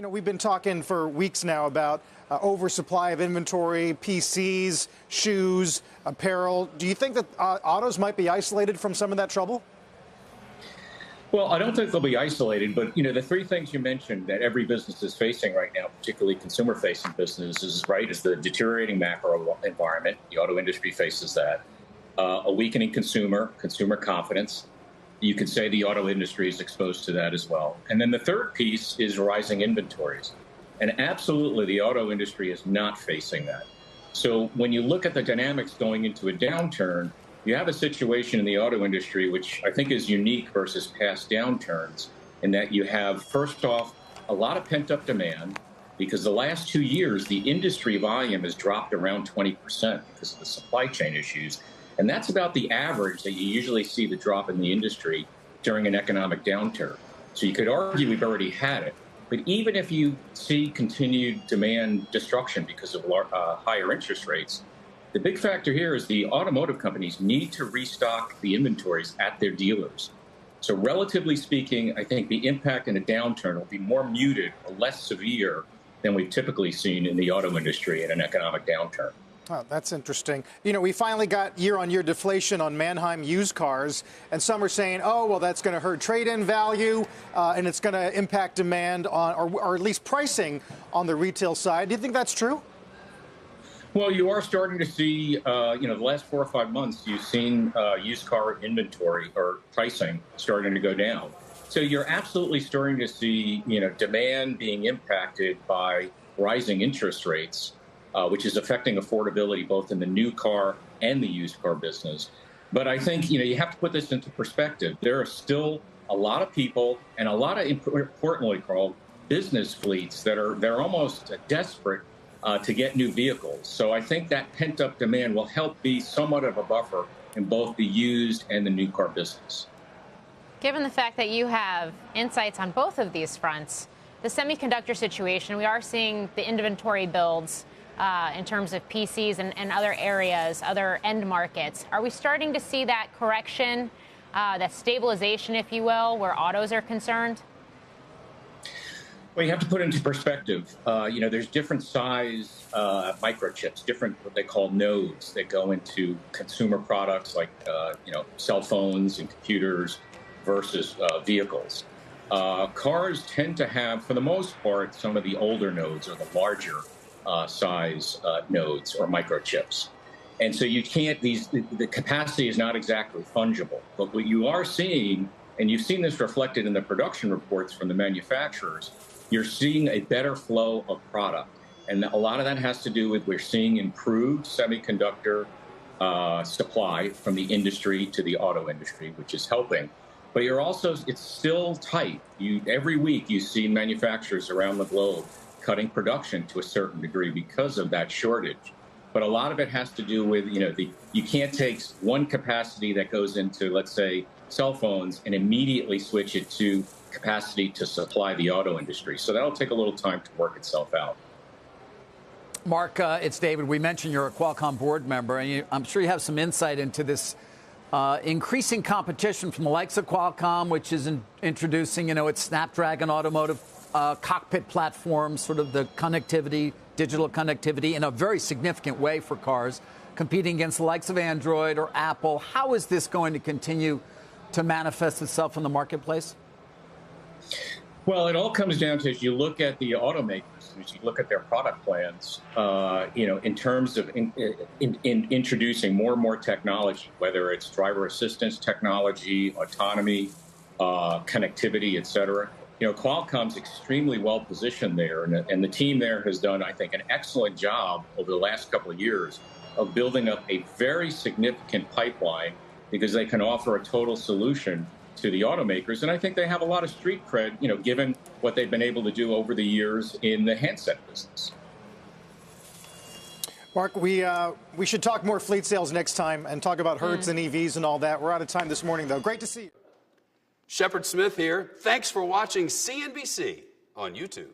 You know, we've been talking for weeks now about oversupply of inventory, PCs, shoes, apparel. Do you think that autos might be isolated from some of that trouble? Well, I don't think they'll be isolated, but the three things you mentioned that every business is facing right now, particularly consumer-facing businesses, right, is the deteriorating macro environment. The auto industry faces that. A weakening consumer confidence. You could say the auto industry is exposed to that as well. And then the third piece is rising inventories. And absolutely, the auto industry is not facing that. So when you look at the dynamics going into a downturn, you have a situation in the auto industry which I think is unique versus past downturns, in that you have, first off, a lot of pent-up demand, because the last 2 years, the industry volume has dropped around 20% because of the supply chain issues. And that's about the average that you usually see the drop in the industry during an economic downturn. So you could argue we've already had it. But even if you see continued demand destruction because of higher interest rates, the big factor here is the automotive companies need to restock the inventories at their dealers. So relatively speaking, I think the impact in a downturn will be more muted or less severe than we've typically seen in the auto industry in an economic downturn. Oh, that's interesting. You know, we finally got year-on-year deflation on Manheim used cars, and some are saying, oh, well, that's going to hurt trade-in value, and it's going to impact demand on, or at least pricing on the retail side. Do you think that's true? Well, you are starting to see, the last 4 or 5 months, you've seen used car inventory or pricing starting to go down. So you're absolutely starting to see, demand being impacted by rising interest rates, which is affecting affordability both in the new car and the used car business. But I think, you have to put this into perspective. There are still a lot of people and a lot of, importantly, Carl, business fleets they're almost desperate to get new vehicles. So I think that pent-up demand will help be somewhat of a buffer in both the used and the new car business. Given the fact that you have insights on both of these fronts, the semiconductor situation, we are seeing the inventory builds in terms of PCs and other areas, other end markets. Are we starting to see that correction, that stabilization, if you will, where autos are concerned? Well, you have to put it into perspective. There's different size microchips, different what they call nodes that go into consumer products like, cell phones and computers versus vehicles. Cars tend to have, for the most part, some of the older nodes or the larger size nodes or microchips. And so you can't, the capacity is not exactly fungible. But what you are seeing, and you've seen this reflected in the production reports from the manufacturers, you're seeing a better flow of product. And a lot of that has to do with we're seeing improved semiconductor supply from the industry to the auto industry, which is helping. But it's still tight. Every week you see manufacturers around the globe cutting production to a certain degree because of that shortage. But a lot of it has to do with, you can't take one capacity that goes into, let's say, cell phones and immediately switch it to capacity to supply the auto industry. So that'll take a little time to work itself out. Mark, it's David. We mentioned you're a Qualcomm board member, and I'm sure you have some insight into this increasing competition from the likes of Qualcomm, which is introducing, its Snapdragon automotive cockpit platform, sort of the connectivity, digital connectivity in a very significant way for cars, competing against the likes of Android or Apple. How is this going to continue to manifest itself in the marketplace? Well, it all comes down to, as you look at the automakers, as you look at their product plans, in terms of introducing more and more technology, whether it's driver assistance technology, autonomy, connectivity, et cetera. Qualcomm's extremely well positioned there, and the team there has done, I think, an excellent job over the last couple of years of building up a very significant pipeline because they can offer a total solution to the automakers. And I think they have a lot of street cred, given what they've been able to do over the years in the handset business. Mark, we should talk more fleet sales next time and talk about Hertz and EVs and all that. We're out of time this morning, though. Great to see you. Shepard Smith here. Thanks for watching CNBC on YouTube.